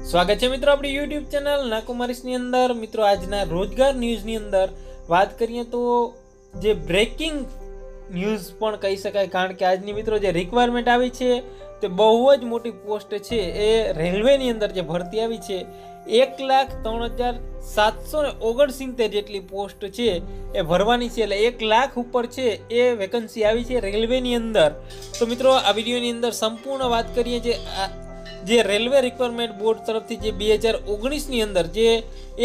સ્વાગત છે મિત્રો આપણી યુટ્યુબ ચેનલ નાકુમારીસની અંદર। મિત્રો આજના રોજગાર ન્યૂઝની અંદર વાત કરીએ તો જે બ્રેકિંગ ન્યૂઝ પણ કહી શકાય, કારણ કે આજની મિત્રો જે રિક્વાયરમેન્ટ આવી છે તે બહુ જ મોટી પોસ્ટ છે। એ રેલવેની અંદર જે ભરતી આવી છે 1,03,769 જેટલી પોસ્ટ છે એ ભરવાની છે, એટલે 1 લાખ ઉપર છે એ વેકન્સી આવી છે રેલવેની અંદર। તો મિત્રો આ વિડીયોની અંદર સંપૂર્ણ વાત કરીએ જે રેલવે રિક્વાયરમેન્ટ બોર્ડ તરફથી જે 2019ની અંદર જે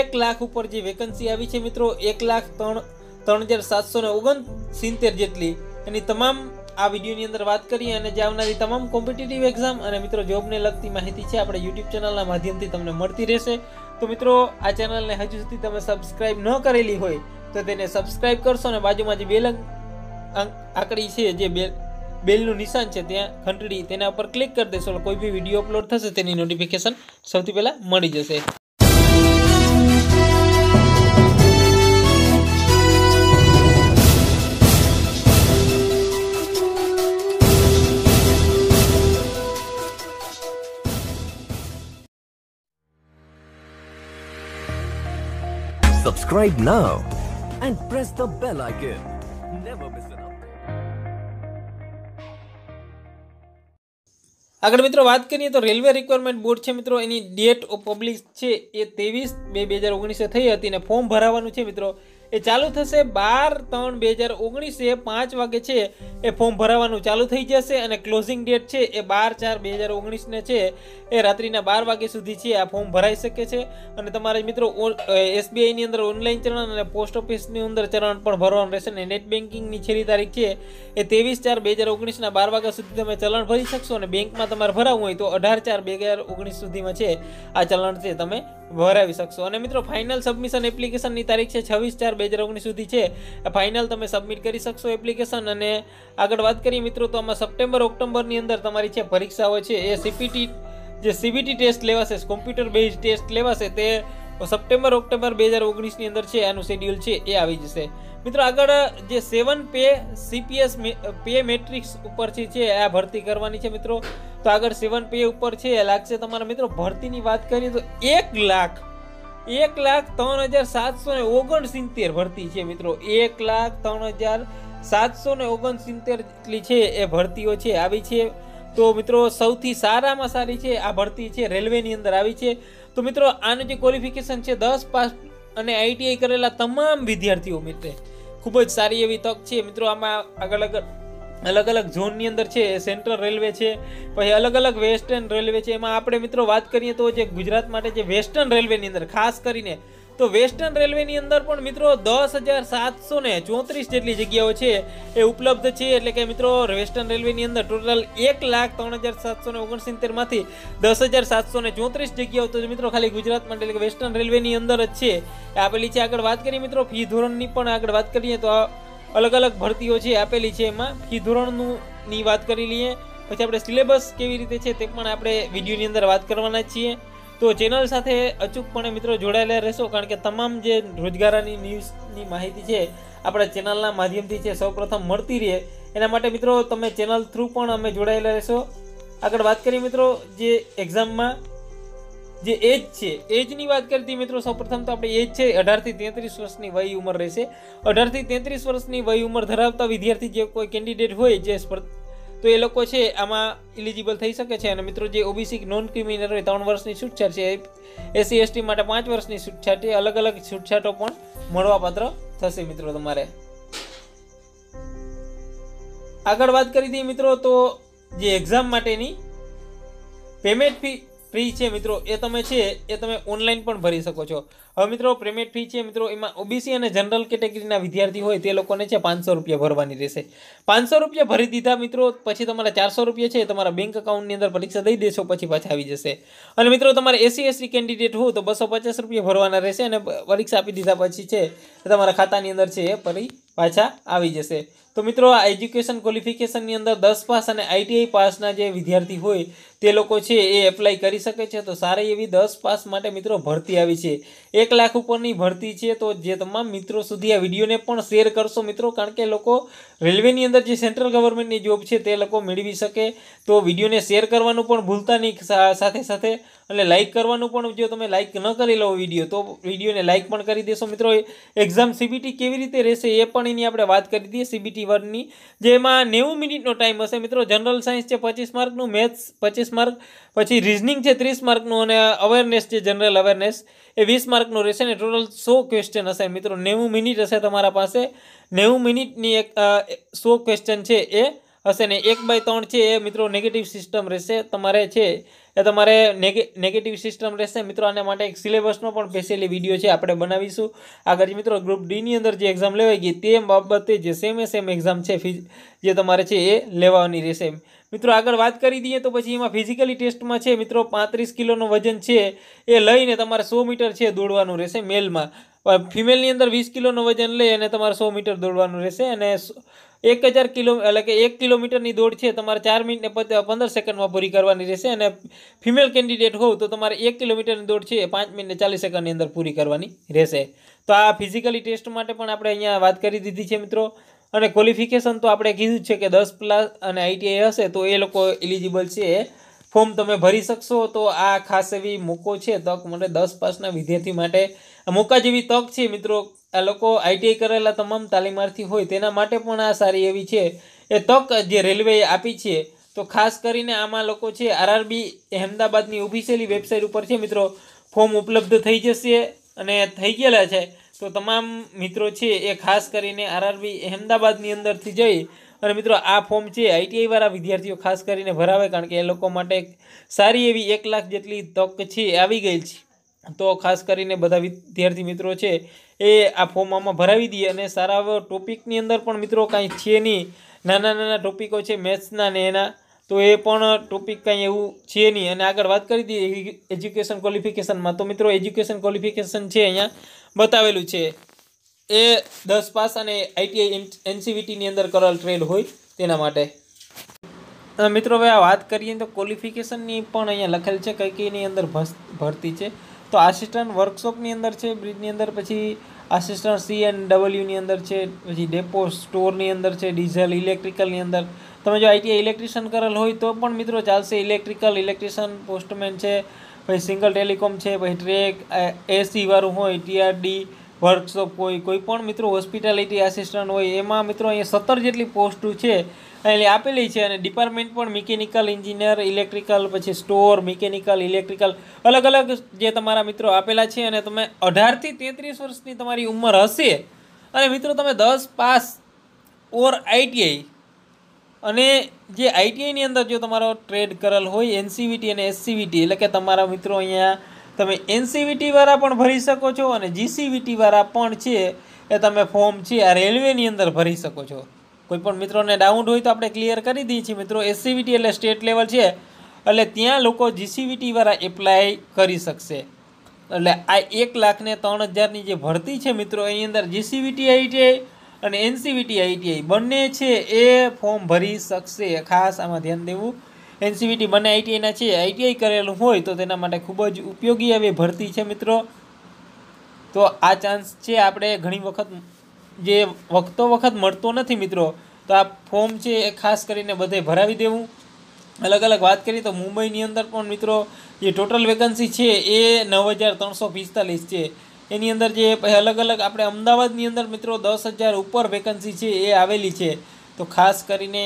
1 લાખ ઉપર જે વેકન્સી આવી છે મિત્રો 1,03,769 જેટલી, એની તમામ આ વિડીયોની અંદર વાત કરીએ અને જે આવનારી તમામ કોમ્પિટિટિવ એક્ઝામ અને મિત્રો જોબને લગતી માહિતી છે આપણે યુટ્યુબ ચેનલના માધ્યમથી તમને મળતી રહેશે। તો મિત્રો આ ચેનલને હજુ સુધી તમે સબસ્ક્રાઇબ ન કરેલી હોય તો તેને સબસ્ક્રાઇબ કરશો અને બાજુમાં જે બેલ આંકડી છે, જે બેલનું નિશાન છે ત્યાં ઘંટડી, તેના ઉપર ક્લિક કરી દેશો કોઈ બી વિડીયો અપલોડ થશે તેની નોટિફિકેશન સૌથી પહેલા મળી જશે। Subscribe now and press the bell icon. Never miss an update. આગળ મિત્રો વાત કરીએ તો રેલવે રિક્વાયરમેન્ટ બોર્ડ છે મિત્રો, એની ડેટ ઓફ પબ્લિશ છે એ 23/2/2019 થઈ હતી અને ફોર્મ ભરાવાનું છે મિત્રો એ ચાલુ થશે 12/3/2019 5 વાગે છે એ ફોર્મ ભરાવાનું ચાલુ થઈ જશે અને ક્લોઝિંગ ડેટ છે એ 12/4/2019 ને છે એ રાત્રિના 12 વાગ્યા સુધી છે આ ફોર્મ ભરાઈ શકે છે। અને તમારે મિત્રો SBI ની અંદર ઓનલાઈન ચલણ અને પોસ્ટ ઓફિસની અંદર ચલણ પણ ભરવાનું રહેશે અને નેટ બેન્કિંગની છેલ્લી તારીખ છે એ 23/4/2019 ના 12 વાગ્યા સુધી તમે ચલણ ભરી શકશો અને બેંકમાં તમારે ભરાવવું હોય તો 18/4/2019 સુધીમાં છે આ ચલણ છે તમે ભરાવી શકશો। અને મિત્રો ફાઇનલ સબમિશન એપ્લિકેશનની તારીખ છે 26/4/2019 સુધી છે ફાઇનલ તમે સબમિટ કરી શકશો એપ્લિકેશન। અને આગળ વાત કરીએ મિત્રો તો આમાં સપ્ટેમ્બર ઓક્ટોબરની અંદર તમારી છે પરીક્ષાઓ છે એ CBT ટેસ્ટ લેવાશે, કોમ્પ્યુટર બેઝ ટેસ્ટ લેવાશે, તે સપ્ટેમ્બર ઓક્ટોબર 2019 ની અંદર છે આનું શેડ્યુલ છે એ આવી જશે। મિત્રો આગળ જે 7 પે CPS પે મેટ્રિક્સ ઉપરથી છે આ ભરતી કરવાની છે મિત્રો। તો આગળ 7 પે ઉપર છે લાગશે તમારા મિત્રો। ભરતીની વાત કરીએ તો 1,03,769 ભરતી છે મિત્રો, 1,03,769 જેટલી છે એ ભરતીઓ છે આવી છે। તો મિત્રો સૌથી સારામાં સારી છે આ ભરતી છે રેલવેની અંદર આવી છે। તો મિત્રો આનું જે ક્વોલિફિકેશન છે 10 પાસ અને ITI કરેલા તમામ વિદ્યાર્થીઓ માટે ખૂબ જ સારી એવી તક છે મિત્રો। આમાં અલગ અલગ ઝોનની અંદર છે, સેન્ટ્રલ રેલવે છે, પછી અલગ અલગ વેસ્ટર્ન રેલવે છે। એમાં આપણે મિત્રો વાત કરીએ તો જે ગુજરાત માટે જે વેસ્ટર્ન રેલવેની અંદર ખાસ કરીને તો વેસ્ટર્ન રેલવેની અંદર પણ મિત્રો 10,734 જેટલી જગ્યાઓ છે એ ઉપલબ્ધ છે। એટલે કે મિત્રો વેસ્ટર્ન રેલવેની અંદર ટોટલ 1,03,769 માંથી 10,734 જગ્યાઓ તો મિત્રો ખાલી ગુજરાત માટે એટલે કે વેસ્ટર્ન રેલવેની અંદર જ છે આપેલી છે। આગળ વાત કરીએ મિત્રો ફી ધોરણની પણ આગળ વાત કરીએ તો અલગ અલગ ભરતીઓ છે આપેલી છે, એમાં ફી ધોરણની વાત કરી લઈએ, પછી આપણે સિલેબસ કેવી રીતે છે તે પણ આપણે વિડીયોની અંદર વાત કરવાના છીએ। તો ચેનલ સાથે અચૂકપણે મિત્રો જોડાયેલા રહેશો, કારણ કે તમામ જે રોજગારની ન્યૂઝની માહિતી છે આપણા ચેનલના માધ્યમથી છે સૌપ્રથમ મળતી રહે એના માટે મિત્રો તમે ચેનલ થ્રુ પણ અમે જોડાયેલા રહેશો। આગળ વાત કરીએ મિત્રો જે એક્ઝામમાં જે એજ છે, એજની વાત કરતી મિત્રો સૌપ્રથમ તો આપણે એજ છે 18 થી 33 વર્ષની વય ઉંમર રહેશે। 18 થી 33 વર્ષની વય ઉંમર ધરાવતા વિદ્યાર્થી જે કોઈ કેન્ડિડેટ હોય જે તો એ લોકો છે આમાં એલિજિબલ થઈ શકે છે। અને મિત્રો જે OBC નોન ક્રિમિનલ હોય 3 વર્ષની છૂટછાટ છે, SC ST માટે 5 વર્ષની છૂટછાટ છે, અલગ અલગ છૂટછાટો પણ મળવાપાત્ર થશે મિત્રો તમારે। આગળ વાત કરી દઈએ મિત્રો તો જે એક્ઝામ માટેની પેમેન્ટ ફી છે મિત્રો એ તમે ઓનલાઈન પણ ભરી શકો છો। હવે મિત્રો પેમેન્ટ ફી છે મિત્રો એમાં OBC અને જનરલ કેટેગરીના વિદ્યાર્થી હોય તે લોકોને છે 500 રૂપિયા ભરવાની રહેશે। 500 રૂપિયા ભરી દીધા મિત્રો પછી તમારા 400 રૂપિયા છે તમારા બેંક એકાઉન્ટની અંદર પરીક્ષા દઈ દેશો પછી પાછા આવી જશે। અને મિત્રો તમારે SC ST કેન્ડિડેટ હો તો 250 રૂપિયા ભરવાના રહેશે અને પરીક્ષા આપી દીધા પછી છે તમારા ખાતાની અંદર છે એ પાછા આવી જશે। તો મિત્રો આ એજ્યુકેશન ક્વોલિફિકેશનની અંદર 10 પાસ અને ITI પાસના જે વિદ્યાર્થી હોય તે લોકો છે એ એપ્લાય કરી શકે છે. તો સારી એવી 10 પાસ માટે મિત્રો ભરતી આવી છે. 1 લાખ ઉપરની ભરતી છે. તો જે તમામ મિત્રો સુધી આ વિડીયોને પણ શેર કરશો મિત્રો, કારણ કે લોકો રેલવેની અંદર જે સેન્ટ્રલ ગવર્મેન્ટની જોબ છે તે લોકો મેળવી શકે. તો વિડીયોને શેર કરવાનું પણ ભૂલતા નહીં, સાથે સાથે એટલે લાઇક કરવાનું પણ, જો તમે લાઇક ન કરી લો વિડીયો તો વિડીયોને લાઇક પણ કરી દેશો મિત્રો. એક્ઝામ CBT કેવી રીતે રહેશે એ પણ એની આપણે વાત કરી દઈએ. CBT 1ની જેમાં 90 મિનિટનો ટાઈમ હશે મિત્રો. જનરલ સાયન્સ છે 25 માર્કનું, મેથ્સ 25 માર્ક, પછી રિઝનિંગ છે 30 માર્કનું, અને અવેરનેસ છે જનરલ અવેરનેસ એ 20 માર્કનું રહેશે. ને ટોટલ 100 ક્વેશ્ચન હશે મિત્રો. 90 મિનિટ હશે તમારા પાસે. 90 મિનિટની 100 ક્વેશ્ચન છે એ હશે. ને 1/3 છે એ મિત્રો નેગેટિવ સિસ્ટમ રહેશે. તમારે છે એ તમારે નેગેટિવ સિસ્ટમ રહેશે મિત્રો. આના માટે એક સિલેબસનો પણ સ્પેશિયલી વિડીયો છે આપણે બનાવીશું આગળ મિત્રો. ગ્રુપ D ની અંદર જે એક્ઝામ લેવાઈ ગઈ તે બાબતે જે સેમ એક્ઝામ છે જે તમારે છે એ લેવાની રહેશે મિત્રો. આગળ વાત કરી દઈએ તો પછી એમાં ફિઝિકલી ટેસ્ટમાં છે મિત્રો 35 કિલોનો વજન છે એ લઈને તમારે 100 મીટર છે દોડવાનું રહેશે મેલમાં. ફિમેલની અંદર 20 કિલોનો વજન લઈ અને તમારે 100 મીટર દોડવાનું રહેશે. અને 1000 કિલો એટલે કે 1 કિલોમીટરની દોડ છે તમારે 4 મિનિટ ને 15 સેકન્ડમાં પૂરી કરવાની રહેશે. અને ફિમેલ કેન્ડિડેટ હોવ તો તમારે 1 કિલોમીટરની દોડ છે 5 મિનિટ ને 40 સેકન્ડની અંદર પૂરી કરવાની રહેશે. તો આ ફિઝિકલી ટેસ્ટ માટે પણ આપણે અહીંયા વાત કરી દીધી છે મિત્રો. અને ક્વોલિફિકેશન તો આપણે કીધું છે કે 10 પ્લસ અને ITI હશે તો એ લોકો એલિજિબલ છે, ફોર્મ તમે ભરી શકશો. તો આ ખાસ એવી મોકો છે, તક માટે 10 પાસના વિદ્યાર્થી માટે મોકા જેવી તક છે મિત્રો. આ લોકો ITI કરેલા તમામ તાલીમાર્થી હોય તેના માટે પણ આ સારી એવી છે એ તક જે રેલવેએ આપી છે. તો ખાસ કરીને આમાં લોકો છે RRB અહેમદાબાદની ઓફિશિયલી વેબસાઇટ ઉપર છે મિત્રો ફોર્મ ઉપલબ્ધ થઈ જશે અને થઈ ગયેલા છે. તો તમામ મિત્રો છે એ ખાસ કરીને RRB અહેમદાબાદની અંદરથી જઈ અને મિત્રો આ ફોર્મ છે ITI વાળા વિદ્યાર્થીઓ ખાસ કરીને ભરાવે, કારણ કે એ લોકો માટે સારી એવી 1 લાખ જેટલી તક છે આવી ગઈ છે. તો ખાસ કરીને બધા વિદ્યાર્થી મિત્રો છે એ આ ફોર્મ આમાં ભરાવી દઈએ. અને સારા ટોપિકની અંદર પણ મિત્રો કાંઈ છે નહીં, નાના ટોપિકો છે મેથ્સના ને એના, તો એ પણ ટોપિક કાંઈ એવું છે નહીં. અને આગળ વાત કરી દઈએ એજ્યુકેશન ક્વોલિફિકેશનમાં. તો મિત્રો એજ્યુકેશન ક્વોલિફિકેશન છે અહીંયા બતાવેલું છે એ 10 પાસ અને ITI NCVTની અંદર કરેલ ટ્રેડ હોય તેના માટે. મિત્રો હવે આ વાત કરીએ તો ક્વોલિફિકેશનની પણ અહીંયા લખેલ છે કઈ કઈની અંદર ભરતી છે. તો આસિસ્ટન્ટ વર્કશોપની અંદર છે બ્રિજની અંદર, પછી આસિસ્ટન્ટ C&Wની અંદર છે, પછી ડેપો સ્ટોરની અંદર છે, ડીઝલ ઇલેક્ટ્રિકલની અંદર. તમે જો ITI ઇલેક્ટ્રિશિયન કરેલ હોય તો પણ મિત્રો ચાલશે. ઇલેક્ટ્રિશિયન પોસ્ટમેન છે, પછી સિંગલ ટેલિકોમ છે, પછી ટ્રેક AC વાળું હોય, TRD વર્કશોપ હોય, કોઈ પણ મિત્રો હોસ્પિટાલિટી આસિસ્ટન્ટ હોય. એમાં મિત્રો અહીંયા 17 જેટલી પોસ્ટો છે એટલે આપેલી છે. અને ડિપાર્ટમેન્ટ પણ મિકેનિકલ ઇન્જિનિયર, ઇલેક્ટ્રિકલ, પછી સ્ટોર, મિકેનિકલ, ઇલેક્ટ્રિકલ અલગ અલગ જે તમારા મિત્રો આપેલા છે. અને તમે 18 થી 33 વર્ષની તમારી ઉંમર હશે અને મિત્રો તમે 10 પાસ ઓર ITI અને જે ITIની અંદર જો તમારો ટ્રેડ કરેલ હોય NCVT અને SCVT, એટલે કે તમારા મિત્રો અહીંયા તમે NCVT વાળા પણ ભરી શકો છો અને GCVT વાળા પણ છે એ તમે ફોર્મ છે આ રેલવેની અંદર ભરી શકો છો. કોઈ પણ મિત્રોને ડાઉટ હોય તો આપણે ક્લિયર કરી દઈએ છીએ મિત્રો. SCVT એટલે સ્ટેટ લેવલ છે એટલે ત્યાં લોકો GCVT વાળા એપ્લાય કરી શકશે. એટલે આ 1,03,000ની જે ભરતી છે મિત્રો એની અંદર GCVT ITI અને NCVT ITI બંને છે એ ફોર્મ ભરી શકશે. ખાસ આમાં ધ્યાન દેવું. NCVT બંને ITIના છે, ITI કરેલું હોય તો તેના માટે ખૂબ જ ઉપયોગી એવી ભરતી છે મિત્રો. તો આ ચાન્સ છે આપણે ઘણી વખત જે વખત મળતો નથી મિત્રો. તો આ ફોર્મ છે એ ખાસ કરીને બધે ભરાવી દેવું. અલગ અલગ વાત કરીએ તો મુંબઈની અંદર પણ મિત્રો જે ટોટલ વેકન્સી છે એ 9,345 છે. એની અંદર જે અલગ અલગ આપણે અમદાવાદની અંદર મિત્રો 10,000 ઉપર વેકન્સી છે એ આવેલી છે. તો ખાસ કરીને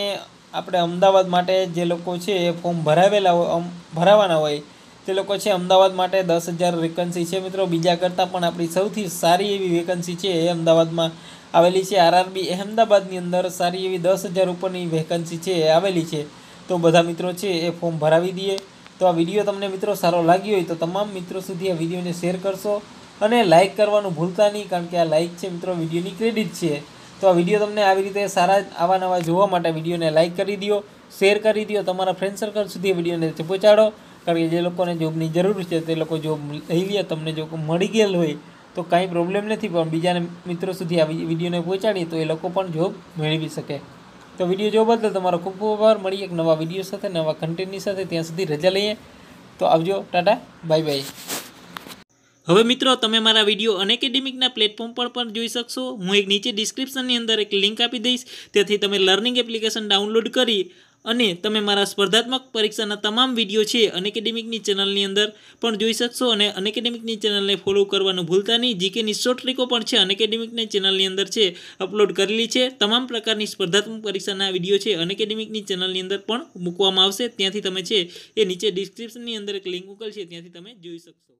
આપણે અમદાવાદ માટે જે લોકો છે એ ફોર્મ ભરાવાના હોય તે લોકો છે અમદાવાદ માટે 10,000 વેકન્સી છે મિત્રો. બીજા કરતાં પણ આપણી સૌથી સારી એવી વેકન્સી છે એ અમદાવાદમાં આવેલી છે. RRB અહેમદાબાદની અંદર સારી એવી 10,000 ઉપરની વેકન્સી છે એ આવેલી છે. તો બધા મિત્રો છે એ ફોર્મ ભરાવી દઈએ. તો આ વિડીયો તમને મિત્રો સારો લાગ્યો હોય તો તમામ મિત્રો સુધી આ વિડીયોને શેર કરશો અને લાઇક કરવાનું ભૂલતા નહીં, કારણ કે આ લાઇક છે મિત્રો વિડીયોની ક્રેડિટ છે. તો આ વિડીયો તમને આવી રીતે સારા આવા નવા જોવા માટે વિડીયોને લાઇક કરી દો, શેર કરી દો, તમારા ફ્રેન્ડ સર્કલ સુધી વિડીયોને પહોંચાડો, કારણ કે જે લોકોને જોબની જરૂર છે તે લોકો જોબ લઈ લે. તમને જો મળી ગયેલ હોય તો કાંઈ પ્રોબ્લેમ નથી, પણ બીજાને મિત્રો સુધી આ વિડીયોને પહોંચાડીએ તો એ લોકો પણ જોબ મેળવી શકે. તો વિડીયો જોવા બદલ તમારો ખૂબ ખૂબ આભાર. મળીએ એક નવા વિડીયો સાથે, નવા કન્ટેન્ટની સાથે. ત્યાં સુધી રજા લઈએ. તો આવજો, ટાટા, બાય બાય. હવે મિત્રો તમે મારા વિડીયો અનએકેડેમિકના પ્લેટફોર્મ પર પણ જોઈ શકશો. હું એક નીચે ડિસ્ક્રિપ્શનની અંદર એક લિંક આપી દઈશ. ત્યાંથી તમે લર્નિંગ એપ્લિકેશન ડાઉનલોડ કરી અને તમે મારા સ્પર્ધાત્મક પરીક્ષાના તમામ વિડીયો છે અનએકેડેમિકની ચેનલની અંદર પણ જોઈ શકશો. અને અનએકેડેમિકની ચેનલને ફોલો કરવાનું ભૂલતા નહીં. જીકેની શોર્ટ ટ્રીકો પણ છે અનએકેડેમિકની ચેનલની અંદર છે અપલોડ કરેલી છે. તમામ પ્રકારની સ્પર્ધાત્મક પરીક્ષાના વિડીયો છે અનએકેડેમિકની ચેનલની અંદર પણ મૂકવામાં આવશે. ત્યાંથી તમે છે એ નીચે ડિસ્ક્રિપ્શનની અંદર એક લિંક મોકલ છે, ત્યાંથી તમે જોઈ શકશો.